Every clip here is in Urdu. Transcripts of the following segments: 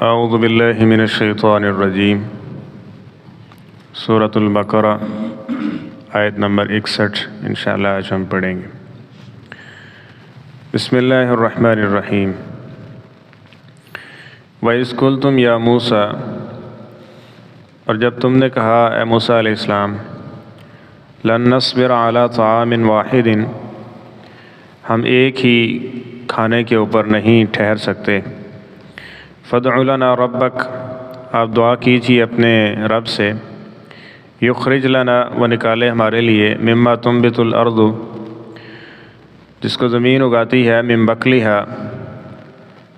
اعوذ باللہ من الشیطان الرجیم۔ سورۃ البقرہ آیت نمبر 61 انشاءاللہ آج ہم پڑھیں گے۔ بسم اللہ الرحمن الرحیم۔ وَإِذْ قُلْتُمْ يَا مُوسَىٰ، اور جب تم نے کہا اے موسیٰ علیہ السلام، لَن نَصْبِرَ عَلَىٰ طَعَامٍ وَاحِدٍ، ہم ایک ہی کھانے کے اوپر نہیں ٹھہر سکتے۔ فَادْعُ لَنَا رَبَّكَ، آپ دعا کیجیے اپنے رب سے، یخرج لنا، وہ نکالے ہمارے لیے، مما تنبت الارض، جس کو زمین اگاتی ہے، من بقلھا،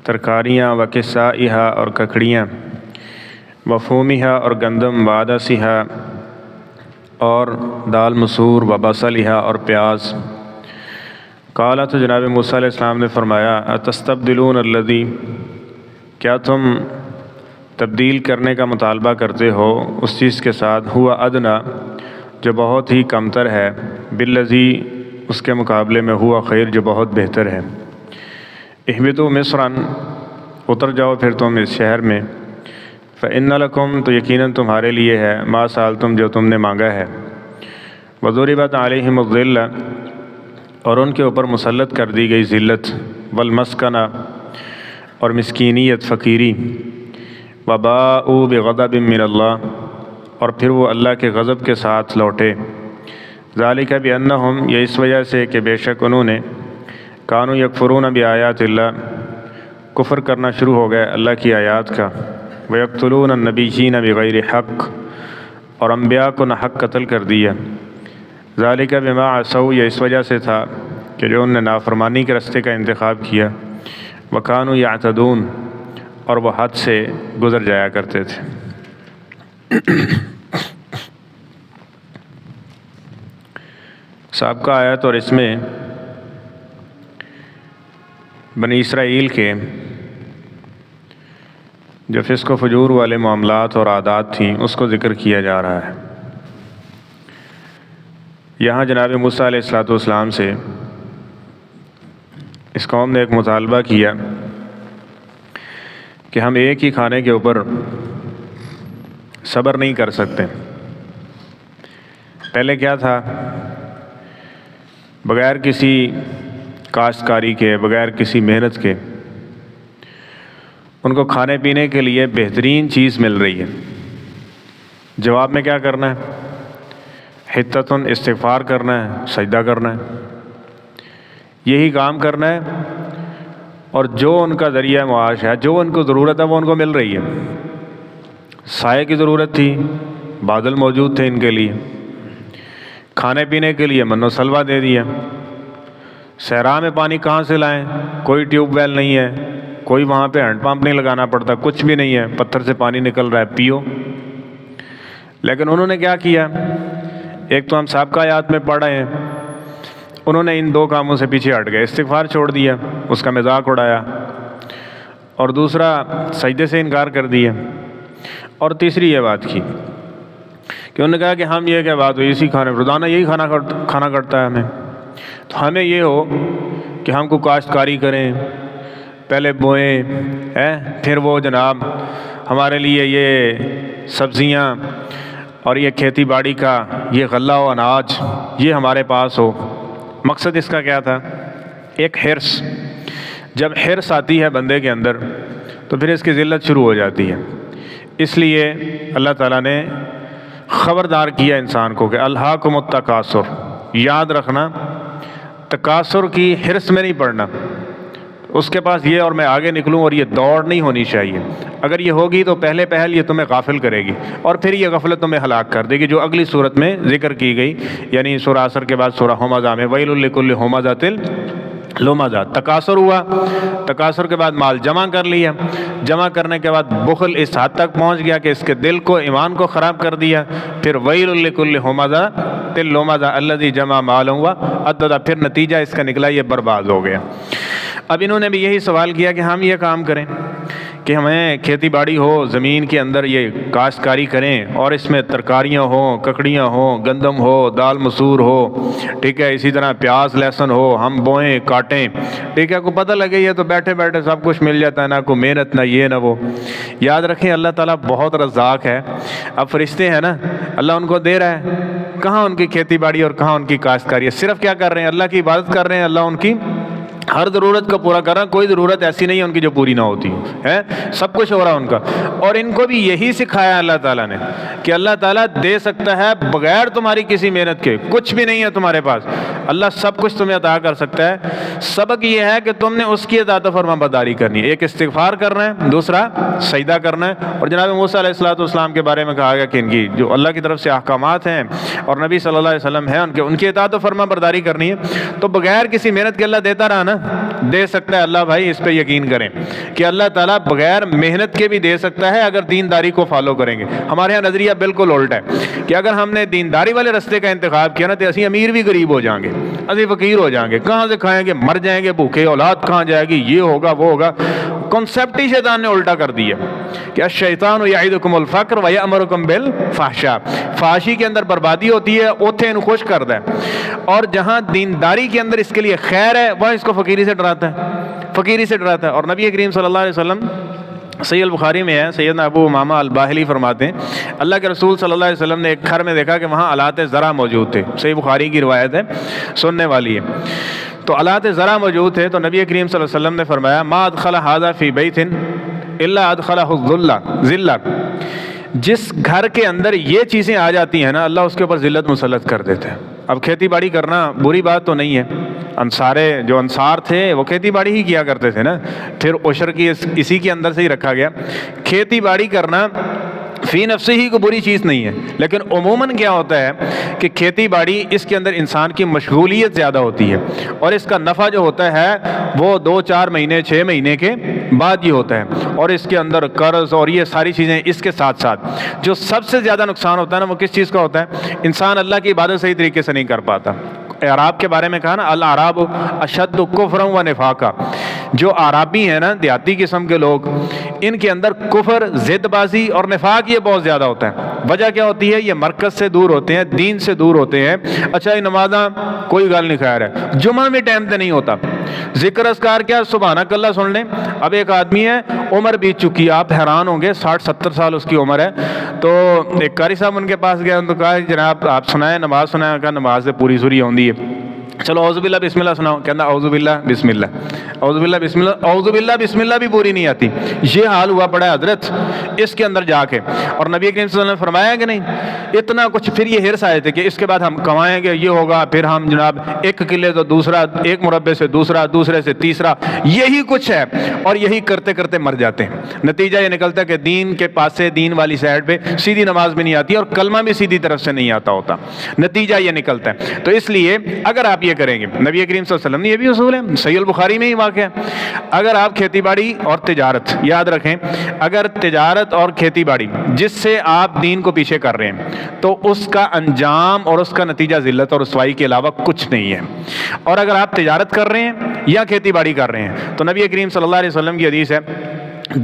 ترکاریاں، وکسائھا، اور ککڑیاں، وفومھا، اور گندم، وعدسھا، اور دال مسور، وبصلھا، اور پیاز۔ قال، تو جناب موسیٰ علیہ السلام نے فرمایا، اتستبدلون الذی، کیا تم تبدیل کرنے کا مطالبہ کرتے ہو اس چیز کے ساتھ، ہوا ادنا، جو بہت ہی کمتر ہے، بالذی، اس کے مقابلے میں، ہوا خیر، جو بہت بہتر ہے۔ اہبطوا مصرا، اتر جاؤ پھر تم اس شہر میں، فإن لکم، تو یقیناً تمہارے لیے ہے، ما سألتم، جو تم نے مانگا ہے۔ وضربت علیہم الذلہ، اور ان کے اوپر مسلط کر دی گئی ذلت، والمسکنہ، اور مسکینیت، فقیری، وباءوا بغضب من اللہ، اور پھر وہ اللہ کے غضب کے ساتھ لوٹے۔ ذالک بانہم، یہ اس وجہ سے کہ بے شک انہوں نے، کانوا یکفرون بآیات اللہ، کفر کرنا شروع ہو گئے اللہ کی آیات کا، ویقتلون النبیین بغیر حق، اور انبیاء کو ناحق قتل کر دیا۔ ذالک بما عصوا، یہ اس وجہ سے تھا کہ جو انہوں نے نافرمانی کے راستے کا انتخاب کیا، وکانوا یعتدون، اور وہ حد سے گزر جایا کرتے تھے۔ سابقہ آیت اور اس میں بنی اسرائیل کے جو فسق و فجور والے معاملات اور عادات تھیں اس کو ذکر کیا جا رہا ہے۔ یہاں جناب موسیٰ علیہ السلام سے اس قوم نے ایک مطالبہ کیا کہ ہم ایک ہی کھانے کے اوپر صبر نہیں کر سکتے۔ پہلے کیا تھا، بغیر کسی کاشتکاری کے، بغیر کسی محنت کے، ان کو کھانے پینے کے لیے بہترین چیز مل رہی ہے، جواب میں کیا کرنا ہے، حتتن، استغفار کرنا ہے، سجدہ کرنا ہے، یہی کام کرنا ہے، اور جو ان کا ذریعہ معاش ہے، جو ان کو ضرورت ہے وہ ان کو مل رہی ہے۔ سائے کی ضرورت تھی، بادل موجود تھے ان کے لیے، کھانے پینے کے لیے من و سلوہ دے دیا۔ صحرا میں پانی کہاں سے لائیں، کوئی ٹیوب ویل نہیں ہے، کوئی وہاں پہ ہینڈ پمپ نہیں لگانا پڑتا، کچھ بھی نہیں ہے، پتھر سے پانی نکل رہا ہے، پیو۔ لیکن انہوں نے کیا کیا، ایک تو ہم سابقہ آیات میں پڑھ رہے ہیں، انہوں نے ان دو کاموں سے پیچھے ہٹ گئے، استغفار چھوڑ دیا، اس کا مذاق اڑایا، اور دوسرا سجدے سے انکار کر دیا، اور تیسری یہ بات کی کہ انہوں نے کہا کہ ہم، یہ کیا بات ہوئی، اسی کھانے روزانہ یہی کھانا کرتا ہے ہمیں، تو ہمیں یہ ہو کہ ہم کو کاشتکاری کریں، پہلے بوئیں، پھر وہ جناب ہمارے لیے یہ سبزیاں اور یہ کھیتی باڑی کا یہ غلہ و اناج یہ ہمارے پاس ہو۔ مقصد اس کا کیا تھا، ایک حرص، جب حرص آتی ہے بندے کے اندر تو پھر اس کی ذلت شروع ہو جاتی ہے۔ اس لیے اللہ تعالیٰ نے خبردار کیا انسان کو کہ الہاکم التکاثر، یاد رکھنا، تکاثر کی حرص میں نہیں پڑنا، اس کے پاس یہ اور میں آگے نکلوں، اور یہ دوڑ نہیں ہونی چاہیے۔ اگر یہ ہوگی تو پہلے پہل یہ تمہیں غافل کرے گی، اور پھر یہ غفلت تمہیں ہلاک کر دے گی، جو اگلی صورت میں ذکر کی گئی، یعنی سورہ عصر کے بعد سورہ ھمزہ میں، ویل لکل ھمزۃ لمزہ۔ تکاثر ہوا، تکاثر کے بعد مال جمع کر لیا، جمع کرنے کے بعد بخل اس حد تک پہنچ گیا کہ اس کے دل کو، ایمان کو خراب کر دیا، پھر ویل لکل ھمزۃ لمزہ الذی جمع مالا وعددہ، پھر نتیجہ اس کا نکلا یہ برباد ہو گیا۔ اب انہوں نے بھی یہی سوال کیا کہ ہم یہ کام کریں کہ ہمیں کھیتی باڑی ہو، زمین کے اندر یہ کاشتکاری کریں اور اس میں ترکاریاں ہوں، ککڑیاں ہوں، گندم ہو، دال مسور ہو، ٹھیک ہے، اسی طرح پیاز لہسن ہو، ہم بوئیں کاٹیں، ٹھیک ہے، کو پتہ لگے یہ تو بیٹھے بیٹھے سب کچھ مل جاتا ہے، نہ کوئی محنت، نہ یہ نہ وہ۔ یاد رکھیں اللہ تعالیٰ بہت رزاق ہے۔ اب فرشتے ہیں نا، اللہ ان کو دے رہا ہے، کہاں ان کی کھیتی باڑی اور کہاں ان کی کاشتکاری ہے؟ صرف کیا کر رہے ہیں؟ اللہ کی عبادت کر رہے ہیں، اللہ ان کی ہر ضرورت کو پورا کر رہا ہے، کوئی ضرورت ایسی نہیں ہے ان کی جو پوری نہ ہوتی ہے، سب کچھ ہو رہا ہے ان کا۔ اور ان کو بھی یہی سکھایا اللہ تعالیٰ نے کہ اللہ تعالیٰ دے سکتا ہے بغیر تمہاری کسی محنت کے، کچھ بھی نہیں ہے تمہارے پاس، اللہ سب کچھ تمہیں عطا کر سکتا ہے۔ سبق یہ ہے کہ تم نے اس کی اطاعت و فرما برداری کرنی ہے، ایک استغفار کرنا ہے، دوسرا سجدہ کرنا ہے۔ اور جناب موسیٰ علیہ السلام کے بارے میں کہا گیا کہ ان کی جو اللہ کی طرف سے احکامات ہیں اور نبی صلی اللہ علیہ وسلم ہیں ان کی اطاعت و فرما برداری کرنی ہے۔ تو بغیر کسی محنت کے اللہ دیتا رہا نا، دے سکتا ہے اللہ، بھائی اس پہ یقین کریں کہ اللہ تعالیٰ بغیر محنت کے بھی دے سکتا ہے اگر دینداری کو فالو کریں گے۔ ہمارے یہاں نظریہ بالکل الٹ ہے کہ اگر ہم نے دینداری والے رستے کا انتخاب کیا نا تو اسی امیر بھی غریب ہو جائیں گے، اسی فقیر ہو جائیں گے، کہاں سے کھائیں گے، مر جائیں گے بھوکے، اولاد کہاں جائے گی، یہ ہوگا وہ ہوگا۔ کنسیپٹ ہی شیطان نے الٹا کر دیا کہ الشیطان یعدکم الفقر ویأمرکم بالفحشاء، فحاشی کے اندر بربادی ہوتی ہے، اوتھے انہوں خوش کرتا ہے، اور جہاں دینداری کے اندر اس کے لیے خیر ہے وہاں اس کو فقیری سے ڈراتا ہے، فقیری سے ڈراتا ہے۔ اور نبی کریم صلی اللہ علیہ وسلم، صحیح البخاری میں ہے، سیدنا ابو امامہ الباہلی فرماتے ہیں اللہ کے رسول صلی اللہ علیہ وسلم نے ایک گھر میں دیکھا کہ وہاں آلات زرع موجود تھے، صحیح بخاری کی روایت ہے، سننے والی ہے۔ تو آلات زرع موجود تھے تو نبی کریم صلی اللہ علیہ وسلم نے فرمایا ما ادخل هذا فی بیت الا ادخلہ ذلہ، جس گھر کے اندر یہ چیزیں آ جاتی ہیں نا اللہ اس کے اوپر ذلت مسلط کر دیتے ہیں۔ اب کھیتی باڑی کرنا بری بات تو نہیں ہے، جو انصار تھے وہ کھیتی باڑی ہی کیا کرتے تھے نا، پھر عشر کی اسی کے اندر سے ہی رکھا گیا۔ کھیتی باڑی کرنا فی نفس ہی کو بری چیز نہیں ہے، لیکن عموماً کیا ہوتا ہے کہ کھیتی باڑی اس کے اندر انسان کی مشغولیت زیادہ ہوتی ہے اور اس کا نفع جو ہوتا ہے وہ 2-4 مہینے 6 مہینے کے بعد ہی ہوتا ہے، اور اس کے اندر قرض اور یہ ساری چیزیں اس کے ساتھ ساتھ جو سب سے زیادہ نقصان ہوتا ہے نا وہ کس چیز کا ہوتا ہے؟ انسان اللہ کی عبادت صحیح طریقے سے نہیں کر پاتا۔ اعراب کے بارے میں کہا نا الاعراب اشد کفرا و نفاقا، جو اعرابی ہیں نا دیہاتی قسم کے لوگ، ان کے اندر کفر، ضد بازی اور نفاق یہ بہت زیادہ ہوتا ہے۔ وجہ کیا ہوتی ہے؟ یہ مرکز سے دور ہوتے ہیں، دین سے دور ہوتے ہیں۔ اچھا یہ نمازاں کوئی گل نہیں، خیر ہے، جمعہ میں ٹائم پہ نہیں ہوتا، ذکر اذکار کیا سبحانک اللہ سن لیں۔ اب ایک آدمی ہے عمر بیت چکی، آپ حیران ہوں گے 60-70 سال اس کی عمر ہے، تو ایک قاری صاحب ان کے پاس گیا، ان کو کہا جناب آپ سنائیں نماز سنائیں، کہا نماز سے پوری سوری ہوندی ہے، چلو اعوذ باللہ بسم اللہ سناؤ، کہنا اعوذ باللہ بسم اللہ، اعوذ باللہ بسم اللہ، اعوذ باللہ بسم اللہ بھی پوری نہیں آتی۔ یہ حال ہوا پڑا ہے حضرت اس کے اندر جا کے، اور نبی کریم صلی اللہ علیہ وسلم نے فرمایا کہ نہیں اتنا کچھ، پھر یہ ہرس آئے تھے کہ اس کے بعد ہم کمائیں گے، یہ ہوگا، پھر ہم جناب ایک قلعے تو دوسرا، ایک مربع سے دوسرا، دوسرے سے تیسرا، یہی کچھ ہے، اور یہی کرتے کرتے مر جاتے ہیں۔ نتیجہ یہ نکلتا ہے کہ دین کے پاس سے، دین والی سائڈ پہ سیدھی نماز بھی نہیں آتی اور کلمہ بھی سیدھی طرف سے نہیں آتا ہوتا، نتیجہ یہ نکلتا ہے۔ تو اس لیے اگر آپ یہ کریں گے، نبی کریم صلی اللہ علیہ وسلم نے یہ بھی اصول ہے، صحیح البخاری میں ہی واقع ہے، اگر آپ کھیتی باڑی اور تجارت، یاد رکھیں اگر تجارت اور کھیتی باڑی جس سے آپ دین کو پیچھے کر رہے ہیں تو اس کا انجام اور اس کا نتیجہ ذلت اور رسوائی کے علاوہ کچھ نہیں ہے۔ اور اگر آپ تجارت کر رہے ہیں یا کھیتی باڑی کر رہے ہیں تو نبی کریم صلی اللہ علیہ وسلم کی حدیث ہے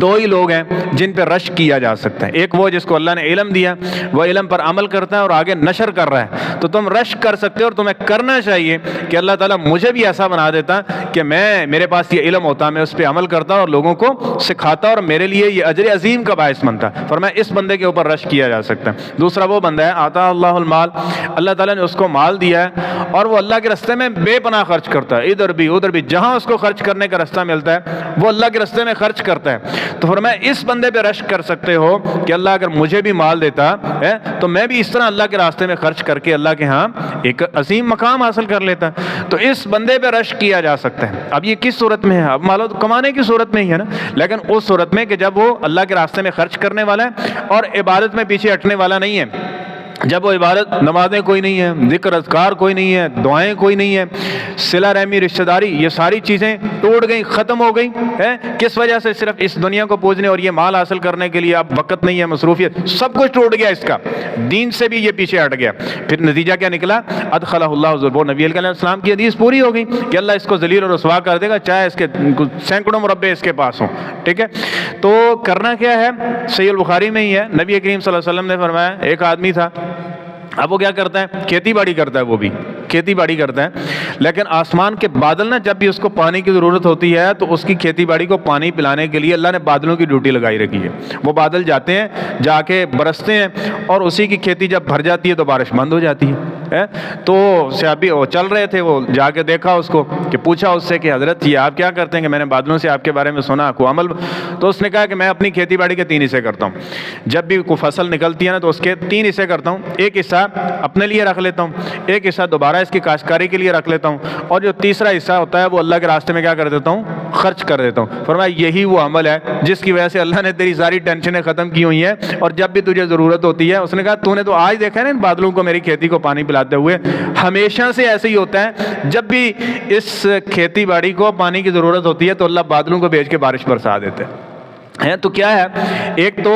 2 ہی لوگ ہیں جن پہ رشک کیا جا سکتا ہے، ایک وہ جس کو اللہ نے علم دیا، وہ علم پر عمل کرتا ہے اور آگے نشر کر رہا ہے، تو تم رشک کر سکتے ہو اور تمہیں کرنا چاہیے کہ اللہ تعالیٰ مجھے بھی ایسا بنا دیتا کہ میرے پاس یہ علم ہوتا، میں اس پہ عمل کرتا اور لوگوں کو سکھاتا اور میرے لیے یہ اجر عظیم کا باعث بنتا، فرمایا اس بندے کے اوپر رشک کیا جا سکتا ہے۔ دوسرا وہ بندہ ہے آتا اللہ المال، اللہ تعالیٰ نے اس کو مال دیا ہے اور وہ اللہ کے راستے میں بے پناہ خرچ کرتا ہے، ادھر بھی ادھر بھی، جہاں اس کو خرچ کرنے کا راستہ ملتا ہے وہ اللہ کے راستے میں خرچ کرتا ہے، تو فرمایا اس بندے پہ رشک کر سکتے ہو کہ اللہ اگر مجھے بھی مال دیتا ہے تو میں بھی اس طرح اللہ کے راستے میں خرچ کر کے اللہ کے ہاں ایک عظیم مقام حاصل کر لیتا، تو اس بندے پہ رشک کیا جا سکتا ہے۔ اب یہ کس صورت میں ہے؟ اب مان لو کمانے کی صورت میں ہی ہے نا، لیکن اس صورت میں کہ جب وہ اللہ کے راستے میں خرچ کرنے والا ہے اور عبادت میں پیچھے ہٹنے والا نہیں ہے، جب وہ عبادت نمازیں کوئی نہیں ہیں، ذکر اذکار کوئی نہیں ہے، دعائیں کوئی نہیں ہے، صلہ رحمی، رشتہ داری، یہ ساری چیزیں ٹوٹ گئیں، ختم ہو گئیں، کس وجہ سے؟ صرف اس دنیا کو پوجنے اور یہ مال حاصل کرنے کے لیے اب وقت نہیں ہے، مصروفیت، سب کچھ ٹوٹ گیا اس کا، دین سے بھی یہ پیچھے ہٹ گیا۔ پھر نتیجہ کیا نکلا؟ ادخلہ اللہ ذل، وہ نبی علیہ السلام کی حدیث پوری ہو گئی کہ اللہ اس کو ذلیل اور رسوا کر دے گا، چاہے اس کے سینکڑوں مربع اس کے پاس ہوں، ٹھیک ہے؟ تو کرنا کیا ہے؟ صحیح البخاری میں ہی ہے، نبی کریم صلی اللہ علیہ وسلم نے فرمایا، ایک آدمی تھا، اب وہ کیا کرتا ہے؟ کھیتی باڑی کرتا ہے، وہ بھی کھیتی باڑی کرتا ہے، لیکن آسمان کے بادل نا جب بھی اس کو پانی کی ضرورت ہوتی ہے تو اس کی کھیتی باڑی کو پانی پلانے کے لیے اللہ نے بادلوں کی ڈیوٹی لگائی رکھی ہے۔ وہ بادل جاتے ہیں، جا کے برستے ہیں، اور اسی کی کھیتی جب بھر جاتی ہے تو بارش بند ہو جاتی ہے۔ تو صحابی وہ چل رہے تھے، وہ جا کے دیکھا اس کو، کہ پوچھا اس سے کہ حضرت یہ آپ کیا کرتے ہیں؟ کہ میں نے بادلوں سے آپ کے بارے میں سنا، کو عمل؟ تو اس نے کہا کہ میں اپنی کھیتی باڑی کے 3 حصے کرتا ہوں، جب بھی کوئی فصل نکلتی ہے نا تو اس کے 3 حصے کرتا ہوں، ایک حصہ اپنے لیے رکھ لیتا ہوں، ایک حصہ دوبارہ اس کی کاشتکاری کے لیے رکھ لیتا ہوں، اور جو تیسرا حصہ ہوتا ہے وہ اللہ کے راستے میں کیا کر دیتا ہوں؟ خرچ کر دیتا ہوں۔ فرمایا یہی وہ عمل ہے جس کی وجہ سے اللہ نے تیری ساری ٹینشنیں ختم کی ہوئی ہیں، اور جب بھی تجھے ضرورت ہوتی ہے، اس نے کہا تو نے تو آج دیکھا ہے نا ان بادلوں کو میری کھیتی کو پانی پلاتے ہوئے، ہمیشہ سے ایسے ہی ہوتا ہے، جب بھی اس کھیتی باڑی کو پانی کی ضرورت ہوتی ہے تو اللہ بادلوں کو بھیج کے بارش برسا دیتے ہیں۔ تو کیا ہے؟ ایک تو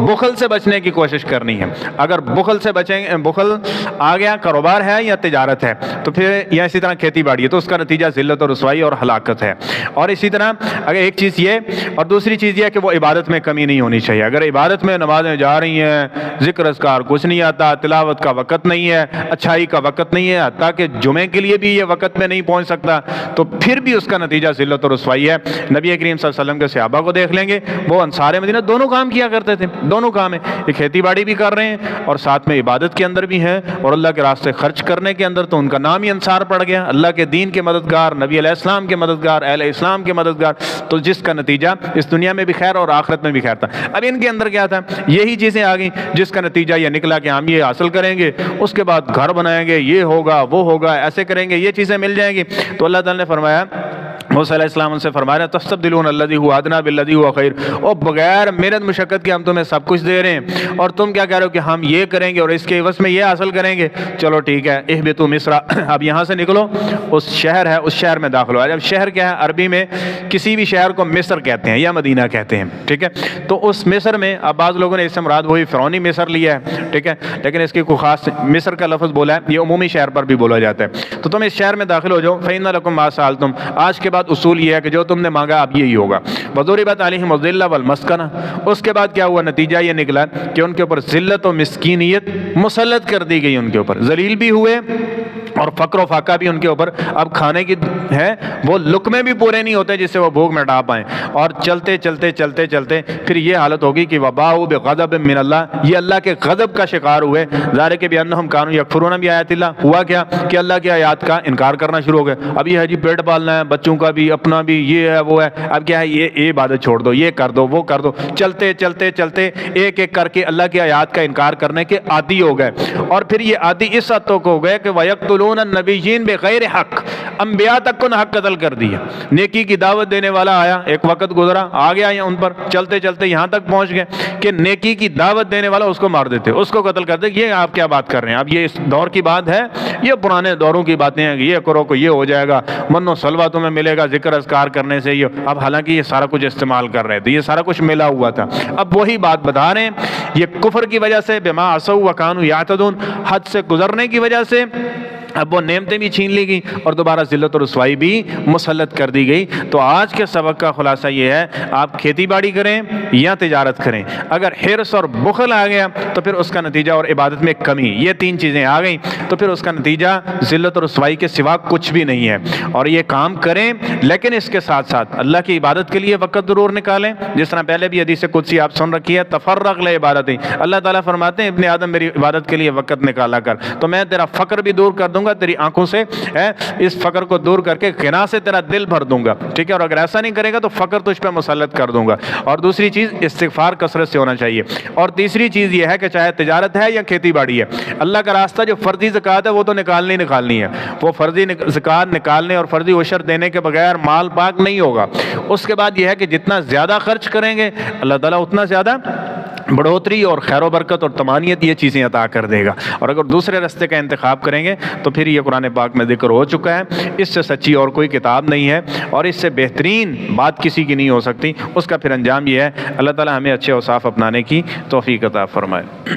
بخل سے بچنے کی کوشش کرنی ہے۔ اگر بخل سے بچیں، بخل آ گیا، کاروبار ہے یا تجارت ہے تو پھر، یا اسی طرح کھیتی باڑی ہے، تو اس کا نتیجہ ذلت اور رسوائی اور ہلاکت ہے۔ اور اسی طرح اگر ایک چیز یہ، اور دوسری چیز یہ ہے کہ وہ عبادت میں کمی نہیں ہونی چاہیے۔ اگر عبادت میں نمازیں جا رہی ہیں، ذکر اذکار کچھ نہیں آتا، تلاوت کا وقت نہیں ہے، اچھائی کا وقت نہیں ہے، حتیٰ کہ جمعے کے لیے بھی یہ وقت میں نہیں پہنچ سکتا، تو پھر بھی اس کا نتیجہ ذلت اور رسوائی ہے۔ نبی کریم صلی اللہ علیہ وسلم کے صحابہ کو دیکھ لیں گے، وہ انصار مدینہ دونوں کام کیا کرتے تھے، دونوں کام ہیں، یہ کھیتی باڑی بھی کر رہے ہیں اور ساتھ میں عبادت کے اندر بھی ہیں، اور اللہ کے راستے خرچ کرنے کے اندر تو ان کا نام ہی انصار پڑ گیا، اللہ کے دین کے مددگار، نبی علیہ السلام کے مددگار، اہل اسلام کے مددگار، تو جس کا نتیجہ اس دنیا میں بھی خیر اور آخرت میں بھی خیر تھا۔ اب ان کے اندر کیا تھا؟ یہی چیزیں آ گئیں جس کا نتیجہ یہ نکلا کہ ہم یہ حاصل کریں گے، اس کے بعد گھر بنائیں گے، یہ ہوگا وہ ہوگا، ایسے کریں گے، یہ چیزیں مل جائیں گی۔ تو اللہ تعالیٰ نے فرمایا، موسیٰ علیہ السلام سے فرمایا، تستبدلون الذی هو ادنی بالذی هو خیر، اور بغیر محنت مشقت کے ہم تمہیں سب کچھ دے رہے ہیں، اور تم کیا کہہ رہے ہو کہ ہم یہ کریں گے اور اس کے عوض میں یہ حاصل کریں گے۔ چلو ٹھیک ہے، اہبطوا مصر، اب یہاں سے نکلو، اس شہر ہے، اس شہر میں داخل ہو۔ جب شہر کیا ہے؟ عربی میں کسی بھی شہر کو مصر کہتے ہیں یا مدینہ کہتے ہیں، ٹھیک ہے؟ تو اس مصر میں، اب بعض لوگوں نے اس سے مراد وہی فرعونی مصر لیا ہے، ٹھیک ہے، لیکن اس کی کوئی خاص، مصر کا لفظ بولا ہے، یہ عمومی شہر پر بھی بولا جاتا ہے۔ تو تم اس شہر میں داخل ہو جاؤ، فإن لکم ما سألتم، آج کے بعد اصول یہ ہے کہ جو تم نے مانگا اب یہی ہوگا۔ وضربت علیہم الذلۃ والمسکنہ، اس کے بعد کیا ہوا؟ نتیجہ یہ نکلا کہ ان کے اوپر ذلت و مسکینیت مسلط کر دی گئی، ان کے اوپر ذلیل بھی ہوئے اور فقر و فاقہ بھی ان کے اوپر۔ اب کھانے کی ہے وہ لقمے بھی پورے نہیں ہوتے جس سے وہ بھوک مٹا پائیں، اور چلتے چلتے چلتے چلتے پھر یہ حالت ہوگی کہ وباؤ بغضب من اللہ، یہ اللہ کے غضب کا شکار ہوئے۔ ذالک بانہم کانوا یکفرون بآیات اللہ، ہوا کیا کہ اللہ کی آیات کا انکار کرنا شروع ہو گئے۔ اب یہ ہے جی پیٹ پالنا ہے، بچوں کا بھی، اپنا بھی، یہ ہے وہ ہے، اب کیا ہے؟ یہ عبادت چھوڑ دو، یہ کر دو، وہ کر دو، چلتے چلتے چلتے ایک ایک کر کے اللہ کی آیات کا انکار کرنے کے عادی ہو گئے۔ اور پھر یہ عادی اس حد تک ہو گئے کہ وَيَقْتُلُونَ النَّبِيِّينَ بِغَيْرِ حق، انبیاء تک کو حق قتل کر دیا۔ نیکی کی دعوت دینے والا آیا، ایک وقت گزرا، آ گیا ان پر، چلتے چلتے یہاں تک پہنچ گئے کہ نیکی کی دعوت دینے والا اس کو مار دیتے، اس کو قتل کر دیتے۔ یہ آپ کیا بات کر رہے ہیں؟ اب یہ اس دور کی بات ہے، یہ پرانے دوروں کی باتیں ہیں، یہ کرو کو یہ ہو جائے گا، من و سلوہ تمہیں ملے گا ذکر اذکار کرنے سے۔ یہ اب حالانکہ یہ سارا کچھ استعمال کر رہے تھے، یہ سارا کچھ ملا ہوا تھا، اب وہی بات بتا رہے ہیں، یہ کفر کی وجہ سے، بما عصوا وکانوا یعتدون، حد سے گزرنے کی وجہ سے اب وہ نعمتیں بھی چھین لی گئی اور دوبارہ ذلت اور رسوائی بھی مسلط کر دی گئی۔ تو آج کے سبق کا خلاصہ یہ ہے، آپ کھیتی باڑی کریں یا تجارت کریں، اگر حرص اور بخل آ گیا تو پھر اس کا نتیجہ، اور عبادت میں کمی، یہ 3 چیزیں آ گئیں تو پھر اس کا نتیجہ ذلت اور رسوائی کے سوا کچھ بھی نہیں ہے۔ اور یہ کام کریں، لیکن اس کے ساتھ ساتھ اللہ کی عبادت کے لیے وقت ضرور نکالیں، جس طرح پہلے بھی حدیث قدسی آپ سن رکھی ہے، تفرغ لعبادتی، اللہ تعالیٰ فرماتے ہیں ابن آدم میری عبادت کے لیے وقت نکالا کر تو میں تیرا فقر بھی دور کر دوں گا، تیری آنکھوں سے اس فقر کو دور کر کے غنا سے تیرا دل بھر دوں گا، ٹھیک ہے؟ اور اگر ایسا نہیں کرے گا تو فقر تجھ پہ مسلط کر دوں گا۔ اور دوسری چیز استغفار کثرت سے ہونا چاہیے۔ اور تیسری چیز یہ ہے کہ چاہے تجارت ہے یا کھیتی باڑی ہے، اللہ کا راستہ جو فرضی زکوٰۃ ہے وہ تو نکالنی ہے، وہ فرضی زکوٰۃ نکالنے اور فرضی عشر دینے کے بغیر مال پاک نہیں ہوگا۔ اس کے بعد یہ ہے کہ جتنا زیادہ خرچ کریں گے اللہ تعالیٰ اتنا زیادہ بڑھوتری اور خیر و برکت اور طمانینت یہ چیزیں عطا کر دے گا۔ اور اگر دوسرے راستے کا انتخاب کریں گے تو پھر یہ قرآن پاک میں ذکر ہو چکا ہے، اس سے سچی اور کوئی کتاب نہیں ہے اور اس سے بہترین بات کسی کی نہیں ہو سکتی۔ اس کا پھر انجام یہ ہے، اللہ تعالی ہمیں اچھے اوصاف اپنانے کی توفیق عطا فرمائے۔